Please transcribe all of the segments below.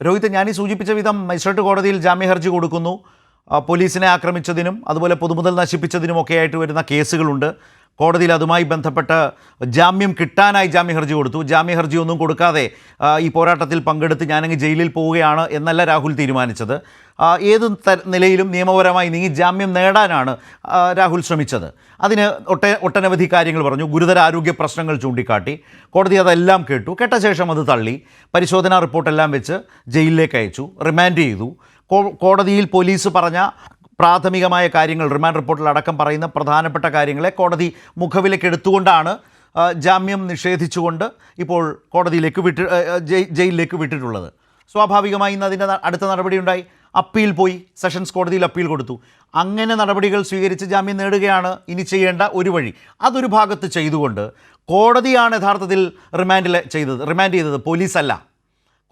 രോഹിത്, ഞാൻ ഈ സൂചിപ്പിച്ച വിധം മജിസ്ട്രേറ്റ് കോടതിയിൽ ജാമ്യ ഹർജി കൊടുക്കുന്നു. പോലീസിനെ ആക്രമിച്ചതിനും അതുപോലെ പൊതുമുതൽ നശിപ്പിച്ചതിനുമൊക്കെ ആയിട്ട് വരുന്ന കേസുകളുണ്ട്. കോടതിയിൽ അതുമായി ബന്ധപ്പെട്ട് ജാമ്യം കിട്ടാനായി ജാമ്യ ഹർജി കൊടുത്തു. ജാമ്യ ഹർജി ഒന്നും കൊടുക്കാതെ ഈ പോരാട്ടത്തിൽ പങ്കെടുത്ത് ഞാനങ്ങ് ജയിലിൽ പോവുകയാണ് എന്നല്ല രാഹുൽ തീരുമാനിച്ചത്. ഏത് നിലയിലും നിയമപരമായി നീങ്ങി ജാമ്യം നേടാനാണ് രാഹുൽ ശ്രമിച്ചത്. അതിന് ഒട്ടനവധി കാര്യങ്ങൾ പറഞ്ഞു, ഗുരുതര ആരോഗ്യ പ്രശ്നങ്ങൾ ചൂണ്ടിക്കാട്ടി. കോടതി അതെല്ലാം കേട്ട ശേഷം അത് തള്ളി. പരിശോധനാ റിപ്പോർട്ടെല്ലാം വെച്ച് ജയിലിലേക്ക് അയച്ചു, റിമാൻഡ് ചെയ്തു. കോടതിയിൽ പോലീസ് പറഞ്ഞ പ്രാഥമികമായ കാര്യങ്ങൾ, റിമാൻഡ് റിപ്പോർട്ടിൽ അടക്കം പറയുന്ന പ്രധാനപ്പെട്ട കാര്യങ്ങളെ കോടതി മുഖവിലേക്ക് എടുത്തുകൊണ്ടാണ് ജാമ്യം നിഷേധിച്ചുകൊണ്ട് ഇപ്പോൾ കോടതിയിലേക്ക് ജയിലിലേക്ക് വിട്ടിട്ടുള്ളത്. സ്വാഭാവികമായി ഇന്ന് അതിൻ്റെ അടുത്ത നടപടി ഉണ്ടായി. അപ്പീൽ പോയി, സെഷൻസ് കോടതിയിൽ അപ്പീൽ കൊടുത്തു. അങ്ങനെ നടപടികൾ സ്വീകരിച്ച് ജാമ്യം നേടുകയാണ് ഇനി ചെയ്യേണ്ട ഒരു വഴി. അതൊരു ഭാഗത്ത് ചെയ്തുകൊണ്ട് കോടതിയാണ് യഥാർത്ഥത്തിൽ റിമാൻഡ് ചെയ്തത്, പോലീസല്ല.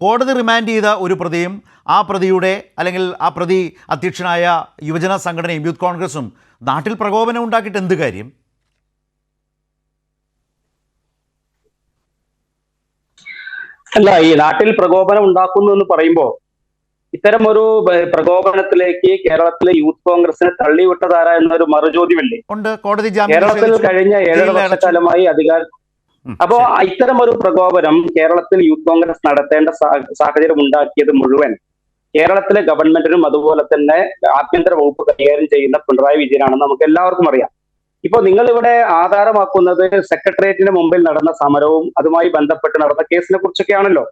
കോടതി റിമാൻഡ് ചെയ്ത ഒരു പ്രതിയും ആ പ്രതിയുടെ അല്ലെങ്കിൽ ആ പ്രതി അധ്യക്ഷനായ യുവജന സംഘടനയും യൂത്ത് കോൺഗ്രസും നാട്ടിൽ പ്രകോപനം ഉണ്ടാക്കിയിട്ട് എന്ത് കാര്യം? അല്ല, ഈ നാട്ടിൽ പ്രകോപനം ഉണ്ടാക്കുന്നു എന്ന് പറയുമ്പോൾ ഇത്തരം ഒരു പ്രകോപനത്തിലേക്ക് കേരളത്തിലെ യൂത്ത് കോൺഗ്രസിനെ തള്ളിവിട്ടതാരാ എന്നൊരു മറുചോദ്യമല്ലേ ഉണ്ട്. കോടതി കേരളത്തിൽ കഴിഞ്ഞ 7 വർഷക്കാലമായി അപ്പോ ഇത്തരം ഒരു പ്രകോപനം കേരളത്തിൽ യൂത്ത് കോൺഗ്രസ് നടത്തേണ്ട സാഹചര്യം ഉണ്ടാക്കിയത് മുഴുവൻ കേരളത്തിലെ ഗവൺമെന്റിനും അതുപോലെ തന്നെ ആഭ്യന്തര വകുപ്പ് കൈകാര്യം ചെയ്യുന്ന പിണറായി വിജയനാണെന്ന് നമുക്ക് എല്ലാവർക്കും അറിയാം. ഇപ്പൊ നിങ്ങൾ ഇവിടെ ആധാരമാക്കുന്നത് സെക്രട്ടേറിയറ്റിന് മുമ്പിൽ നടന്ന സമരവും അതുമായി ബന്ധപ്പെട്ട് നടന്ന കേസിനെ കുറിച്ചൊക്കെയാണല്ലോ.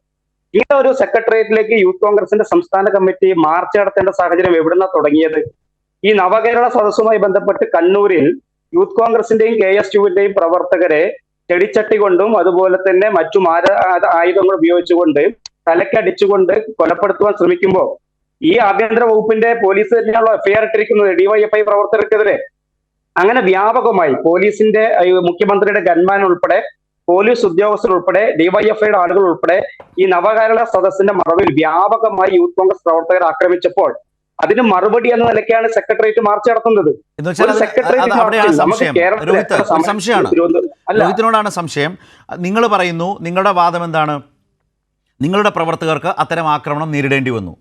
ഇങ്ങനെ ഒരു സെക്രട്ടേറിയറ്റിലേക്ക് യൂത്ത് കോൺഗ്രസിന്റെ സംസ്ഥാന കമ്മിറ്റി മാർച്ച് നടത്തേണ്ട സാഹചര്യം എവിടുന്നാ തുടങ്ങിയത്? ഈ നവകേരള സദസ്സുമായി ബന്ധപ്പെട്ട് കണ്ണൂരിൽ യൂത്ത് കോൺഗ്രസിന്റെയും KS2വിന്റെയും പ്രവർത്തകരെ ചെടിച്ചട്ടി കൊണ്ടും അതുപോലെ തന്നെ മറ്റു ആയുധങ്ങൾ ഉപയോഗിച്ചുകൊണ്ട് തലക്കടിച്ചുകൊണ്ട് കൊലപ്പെടുത്തുവാൻ ശ്രമിക്കുമ്പോൾ ഈ ആഭ്യന്തര വകുപ്പിന്റെ പോലീസ് തന്നെയാണല്ലോ FIR ഇട്ടിരിക്കുന്നത് DYFI പ്രവർത്തകർക്കെതിരെ. അങ്ങനെ വ്യാപകമായി പോലീസിന്റെ മുഖ്യമന്ത്രിയുടെ ഗൺമാൻ ഉൾപ്പെടെ പോലീസ് ഉദ്യോഗസ്ഥർ ഉൾപ്പെടെ DYFIയുടെ ആളുകൾ ഉൾപ്പെടെ ഈ നവകേരള സദസ്സിന്റെ മറവിൽ വ്യാപകമായി യൂത്ത് കോൺഗ്രസ് പ്രവർത്തകർ ആക്രമിച്ചപ്പോൾ അതിന് മറുപടി എന്ന നിലയ്ക്കാണ് സെക്രട്ടേറിയറ്റ് മാർച്ച് നടത്തുന്നത്. രോഹിത്തിനോടാണ് സംശയം. നിങ്ങൾ പറയുന്നു, നിങ്ങളുടെ വാദം എന്താണ്? നിങ്ങളുടെ പ്രവർത്തകർക്ക് അത്തരം ആക്രമണം നേരിടേണ്ടി വന്നു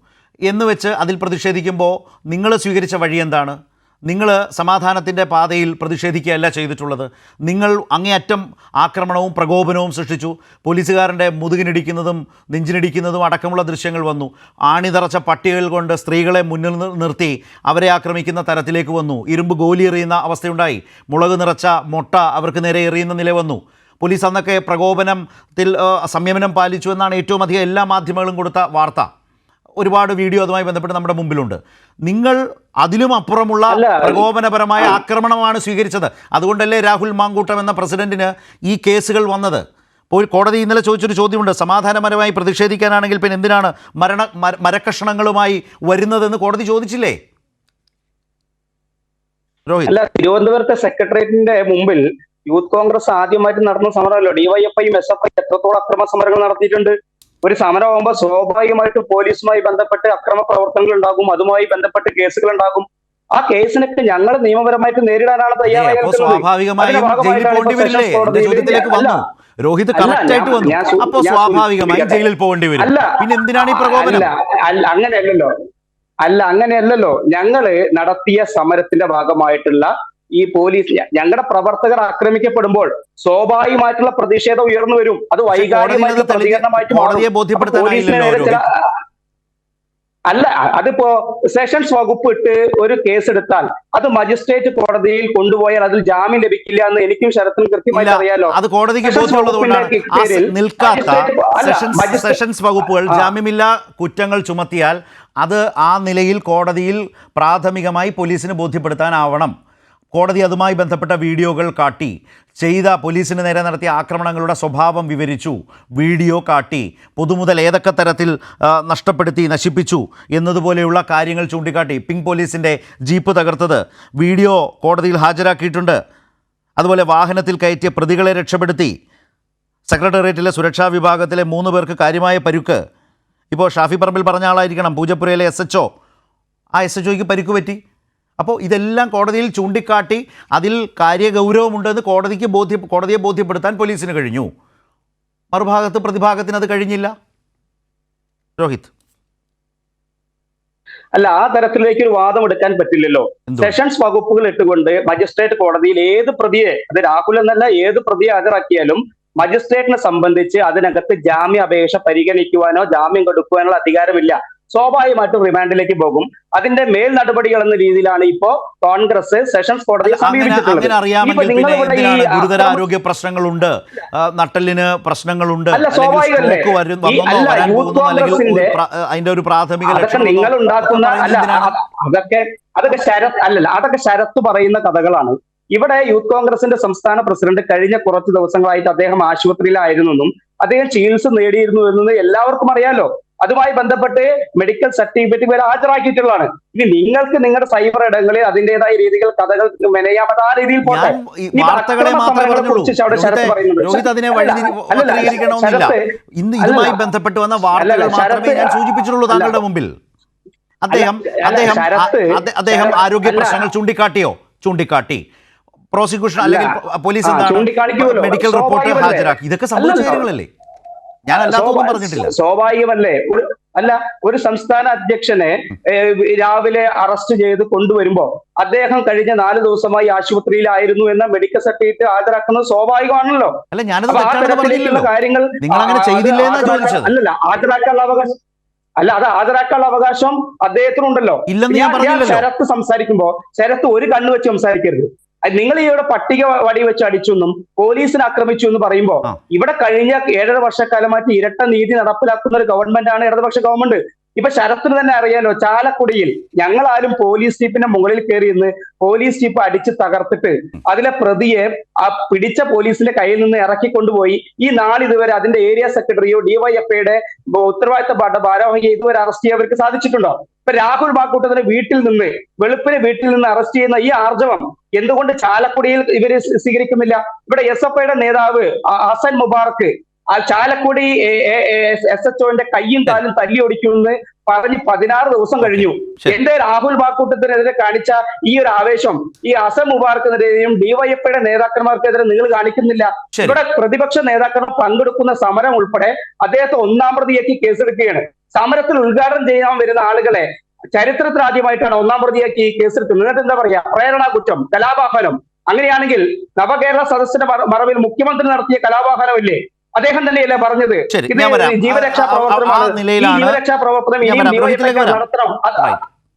എന്ന് വെച്ച് അതിൽ പ്രതിഷേധിക്കുമ്പോൾ നിങ്ങൾ സ്വീകരിച്ച വഴി എന്താണ്? നിങ്ങൾ സമാധാനത്തിൻ്റെ പാതയിൽ പ്രതിഷേധിക്കുകയല്ല ചെയ്തിട്ടുള്ളത്. നിങ്ങൾ അങ്ങേയറ്റം ആക്രമണവും പ്രകോപനവും സൃഷ്ടിച്ചു. പോലീസുകാരൻ്റെ മുതുകിനിടിക്കുന്നതും നെഞ്ചിനിടിക്കുന്നതും അടക്കമുള്ള ദൃശ്യങ്ങൾ വന്നു. ആണിതറച്ച പട്ടികൾ കൊണ്ട് സ്ത്രീകളെ മുന്നിൽ നിർത്തി അവരെ ആക്രമിക്കുന്ന തരത്തിലേക്ക് വന്നു. ഇരുമ്പ് ഗോലി എറിയുന്ന അവസ്ഥയുണ്ടായി. മുളക് നിറച്ച മുട്ട അവർക്ക് നേരെ എറിയുന്ന നില വന്നു. പോലീസ് അന്നൊക്കെ പ്രകോപനത്തിൽ സംയമനം പാലിച്ചു എന്നാണ് ഏറ്റവും അധികം എല്ലാ മാധ്യമങ്ങളും കൊടുത്ത വാർത്ത. ഒരുപാട് വീഡിയോ അതുമായി ബന്ധപ്പെട്ട് നമ്മുടെ മുമ്പിലുണ്ട്. നിങ്ങൾ അതിലും അപ്പുറമുള്ള പ്രകോപനപരമായ ആക്രമണമാണ് സ്വീകരിച്ചത്. അതുകൊണ്ടല്ലേ രാഹുൽ മാങ്കൂട്ടം എന്ന പ്രസിഡന്റിന് ഈ കേസുകൾ വന്നത്? കോടതി ഇന്നലെ ചോദിച്ചൊരു ചോദ്യമുണ്ട്, സമാധാനപരമായി പ്രതിഷേധിക്കാനാണെങ്കിൽ പിന്നെ എന്തിനാണ് മരക്കഷണങ്ങളുമായി വരുന്നതെന്ന് കോടതി ചോദിച്ചില്ലേ രോഹിത്? അല്ല, തിരുവനന്തപുരത്തെ സെക്രട്ടേറിയറ്റിന്റെ മുമ്പിൽ യൂത്ത് കോൺഗ്രസ് ആദ്യമായിട്ട് നടന്ന സമരമല്ലോ. DYFIയും SFI എത്രത്തോളം അക്രമ സമരങ്ങൾ നടത്തിയിട്ടുണ്ട്. ഒരു സമരമാകുമ്പോൾ സ്വാഭാവികമായിട്ട് പോലീസുമായി ബന്ധപ്പെട്ട് അക്രമ പ്രവർത്തനങ്ങൾ ഉണ്ടാകും, അതുമായി ബന്ധപ്പെട്ട് കേസുകൾ ഉണ്ടാകും. ആ കേസിനൊക്കെ ഞങ്ങൾ നിയമപരമായിട്ട് നേരിടാനാണ് തയ്യാറായത്. സ്വാഭാവികമായും ജയിലിൽ പോകേണ്ടി വരില്ലേ? ചോദ്യത്തിലേക്ക് വന്നു രോഹിത്, കറക്റ്റ് ആയിട്ട് വന്നു. അപ്പോൾ സ്വാഭാവികമായും ജയിലിൽ പോകേണ്ടി വരും. പിന്നെ എന്തിനാണ് ഈ പ്രകോപനം? അങ്ങനെയല്ലല്ലോ. ഞങ്ങള് നടത്തിയ സമരത്തിന്റെ ഭാഗമായിട്ടുള്ള ഈ പോലീസ് ഞങ്ങളുടെ പ്രവർത്തകർ ആക്രമിക്കപ്പെടുമ്പോൾ സ്വാഭാവികമായിട്ടുള്ള പ്രതിഷേധം ഉയർന്നു വരും. അത് വൈകാരികമായിട്ടുള്ള പ്രതികരണമായിട്ട് അല്ല, അതിപ്പോ സെഷൻസ് വകുപ്പ് ഇട്ട് ഒരു കേസെടുത്താൽ അത് മജിസ്ട്രേറ്റ് കോടതിയിൽ കൊണ്ടുപോയാൽ അതിൽ ജാമ്യം ലഭിക്കില്ല എന്ന് എനിക്കും ശരത്തിനും കൃത്യമായി അറിയാലോ. അത് കോടതിക്ക് സെഷൻസ് വകുപ്പുകൾ ജാമ്യമില്ലാ കുറ്റങ്ങൾ ചുമത്തിയാൽ അത് ആ നിലയിൽ കോടതിയിൽ പ്രാഥമികമായി പോലീസിന് ബോധ്യപ്പെടുത്താനാവണം. കോടതി അതുമായി ബന്ധപ്പെട്ട വീഡിയോകൾ കാട്ടി, പോലീസിന് നേരെ നടത്തിയ ആക്രമണങ്ങളുടെ സ്വഭാവം വിവരിച്ചു, വീഡിയോ കാട്ടി, പൊതുമുതൽ ഏതൊക്കെ തരത്തിൽ നഷ്ടപ്പെടുത്തി നശിപ്പിച്ചു എന്നതുപോലെയുള്ള കാര്യങ്ങൾ ചൂണ്ടിക്കാട്ടി. പിങ്ക് പോലീസിൻ്റെ ജീപ്പ് തകർത്തത് വീഡിയോ കോടതിയിൽ ഹാജരാക്കിയിട്ടുണ്ട്. അതുപോലെ വാഹനത്തിൽ കയറ്റിയ പ്രതികളെ രക്ഷപ്പെടുത്തി. സെക്രട്ടേറിയറ്റിലെ സുരക്ഷാ വിഭാഗത്തിലെ 3 പേർക്ക് കാര്യമായ പരുക്ക്. ഇപ്പോൾ ഷാഫി പറമ്പിൽ പറഞ്ഞ ആളായിരിക്കണം പൂജപ്പുരയിലെ SHO. ആ SHOയ്ക്ക് പരുക്ക് പറ്റി. അപ്പോൾ ഇതെല്ലാം കോടതിയിൽ ചൂണ്ടിക്കാട്ടി അതിൽ കാര്യഗൗരവമുണ്ടെന്ന് കോടതിയെ ബോധ്യപ്പെടുത്താൻ പോലീസിന് കഴിഞ്ഞു. മറുഭാഗത്ത് പ്രതിഭാഗത്തിന് അത് കഴിഞ്ഞില്ല രോഹിത്. അല്ല, ആ തരത്തിലേക്ക് ഒരു വാദം എടുക്കാൻ പറ്റില്ലല്ലോ. എന്തുകൊണ്ട്? സെഷൻസ് വകുപ്പുകൾ ഇട്ടുകൊണ്ട് മജിസ്ട്രേറ്റ് കോടതിയിൽ ഏത് പ്രതിയെ, അത് രാഹുൽ എന്നല്ല, ഏത് പ്രതിയെ ഹാജരാക്കിയാലും മജിസ്ട്രേറ്റിനെ സംബന്ധിച്ച് അതിനകത്ത് ജാമ്യ അപേക്ഷ പരിഗണിക്കുവാനോ ജാമ്യം കൊടുക്കുവാനോ അധികാരമില്ല. സ്വാഭാവികമായിട്ടും റിമാൻഡിലേക്ക് പോകും. അതിന്റെ മേൽ നടപടികൾ എന്ന രീതിയിലാണ് ഇപ്പോ കോൺഗ്രസ് സെഷൻസ് കോടതിയെ സമീപിച്ചിട്ടുള്ളത്. അങ്ങനെ അറിയാമെങ്കിൽ പിന്നെ എന്തിനാണ് ഗുരുതര ആരോഗ്യ പ്രശ്നങ്ങളുണ്ട്, നട്ടലിന് പ്രശ്നങ്ങളുണ്ട്, അല്ല, സ്വാഭാവികമല്ലേ? അതിന്റെ ഒരു പ്രാഥമിക അതൊക്കെ നിങ്ങൾ ഉണ്ടാക്കുന്ന അതൊക്കെ ശരത്ത് പറയുന്ന കഥകളാണ്. ഇവിടെ യൂത്ത് കോൺഗ്രസിന്റെ സംസ്ഥാന പ്രസിഡന്റ് കഴിഞ്ഞ കുറച്ച് ദിവസങ്ങളായിട്ട് അദ്ദേഹം ആശുപത്രിയിലായിരുന്നെന്നും അദ്ദേഹം ചികിത്സ നേടിയിരുന്നു എന്നത് എല്ലാവർക്കും അറിയാലോ. അതുമായി ബന്ധപ്പെട്ട് മെഡിക്കൽ സർട്ടിഫിക്കറ്റ് വരെ ഹാജരാക്കിയിട്ടുള്ളതാണ്. ഇനി നിങ്ങൾക്ക് നിങ്ങളുടെ സൈബർ ഇടങ്ങളിൽ അതിന്റേതായ രീതികൾ കഥകൾ മെനയാമത് ആ രീതിയിൽ പോട്ടെ. ഇതുമായി ബന്ധപ്പെട്ട് വന്ന വാർത്തകൾ മാത്രമേ ഞാൻ സൂചിപ്പിച്ചിട്ടുള്ളൂ താങ്കളുടെ മുമ്പിൽ. അദ്ദേഹം ആരോഗ്യ പ്രശ്നങ്ങൾ ചൂണ്ടിക്കാട്ടി പ്രോസിക്യൂഷൻ അല്ലെങ്കിൽ പോലീസ് മെഡിക്കൽ റിപ്പോർട്ട് ഹാജരാക്കി. ഇതൊക്കെ സംഭവിച്ച കാര്യങ്ങളല്ലേ? ഞാൻ അല്ലാതൊന്നും പറഞ്ഞിട്ടില്ല. സ്വാഭാവികമല്ലേ? ഒരു സംസ്ഥാന അധ്യക്ഷനെ രാവിലെ അറസ്റ്റ് ചെയ്ത് കൊണ്ടുവരുമ്പോ അദ്ദേഹം കഴിഞ്ഞ 4 ദിവസമായി ആശുപത്രിയിലായിരുന്നു എന്ന മെഡിക്കൽ സർട്ടിഫിക്കറ്റ് ഹാജരാക്കുന്നത് സ്വാഭാവികമാണല്ലോ. അല്ല, ഞാനത് കാര്യങ്ങൾ നിങ്ങൾ അങ്ങനെ ചെയ്തില്ലേ എന്നാ ചോദിച്ചത്. അല്ലല്ല, ഹാജരാക്കാനുള്ള അവകാശം അത് ഹാജരാക്കാനുള്ള അവകാശം അദ്ദേഹത്തിനുണ്ടല്ലോ. ഇല്ലെന്ന് ഞാൻ പറഞ്ഞില്ലല്ലോ. ശരത്ത് സംസാരിക്കുമ്പോ ശരത്ത് ഒരു കണ്ണ് വെച്ച് സംസാരിക്കരുത്. നിങ്ങൾ ഇവിടെ പട്ടിക വടി വെച്ച് അടിച്ചെന്നും പോലീസിനെ ആക്രമിച്ചു എന്ന് പറയുമ്പോ ഇവിടെ കഴിഞ്ഞ 7.5 വർഷക്കാലമായിട്ട് ഇരട്ട നീതി നടപ്പിലാക്കുന്ന ഒരു ഗവൺമെന്റ് ആണ് ഇടതുപക്ഷ ഗവൺമെന്റ്. ഇപ്പൊ ശരത്തിന് തന്നെ അറിയാലോ, ചാലക്കുടിയിൽ ഞങ്ങളാരും പോലീസ് ജീപ്പിന്റെ മുകളിൽ കയറി ഇന്ന് പോലീസ് ജീപ്പ് അടിച്ച് തകർത്തിട്ട് അതിലെ പ്രതിയെ ആ പിടിച്ച പോലീസിന്റെ കയ്യിൽ നിന്ന് ഇറക്കിക്കൊണ്ടുപോയി ഈ നാളിതുവരെ അതിന്റെ ഏരിയ സെക്രട്ടറിയോ ഡിവൈഎഫ്ഐയുടെ ഉത്തരവാദിത്തപ്പെട്ട ഭാരവാഹിയെ ഇതുവരെ അറസ്റ്റ് ചെയ്യാൻ അവർക്ക് സാധിച്ചിട്ടുണ്ടോ? ഇപ്പൊ രാഹുൽ മാക്കൂട്ടത്തിന്റെ വീട്ടിൽ നിന്ന് വീട്ടിൽ നിന്ന് അറസ്റ്റ് ചെയ്യുന്ന ഈ ആർജവം എന്തുകൊണ്ട് ചാലക്കുടിയിൽ ഇവര് സ്വീകരിക്കുന്നില്ല? ഇവിടെ SFIയുടെ നേതാവ് ഹസൻ മുബാറക്ക് ആ ചാലക്കുടി SHOന്റെ കയ്യും കാലും തല്ലി ഒടിക്കുമെന്ന് പറഞ്ഞ് 16 ദിവസം കഴിഞ്ഞു. എന്റെ രാഹുൽ മാക്കൂട്ടത്തിനെതിരെ കാണിച്ച ഈ ഒരു ആവേശം ഈ ഹസൻ മുബാറക്കിനെതിരെയും ഡിവൈഎഫ്ഐയുടെ നേതാക്കന്മാർക്കെതിരെ നിങ്ങൾ കാണിക്കുന്നില്ല. ഇവിടെ പ്രതിപക്ഷ നേതാക്കൾ പങ്കെടുക്കുന്ന സമരം ഉൾപ്പെടെ അദ്ദേഹത്തെ 1-ാം പ്രതിയാക്കി കേസെടുക്കുകയാണ്. സമരത്തിൽ ഉദ്ഘാടനം ചെയ്യാൻ വരുന്ന ആളുകളെ ചരിത്രത്തിൽ ആദ്യമായിട്ടാണ് 1-ാം പ്രതിയാക്കി കേസെടുക്കുന്നത്. എന്നിട്ട് എന്താ പറയാ? പ്രേരണാ കുറ്റം, കലാപാഹനം. അങ്ങനെയാണെങ്കിൽ നവകേരള സദസ്സിന്റെ മറവിൽ മുഖ്യമന്ത്രി നടത്തിയ കലാപാഹനമില്ലേ? അദ്ദേഹം തന്നെയല്ലേ പറഞ്ഞത് ജീവരക്ഷാ പ്രവർത്തനമാണ്. ഈ ജീവരക്ഷാ പ്രവർത്തനം നടത്തണം.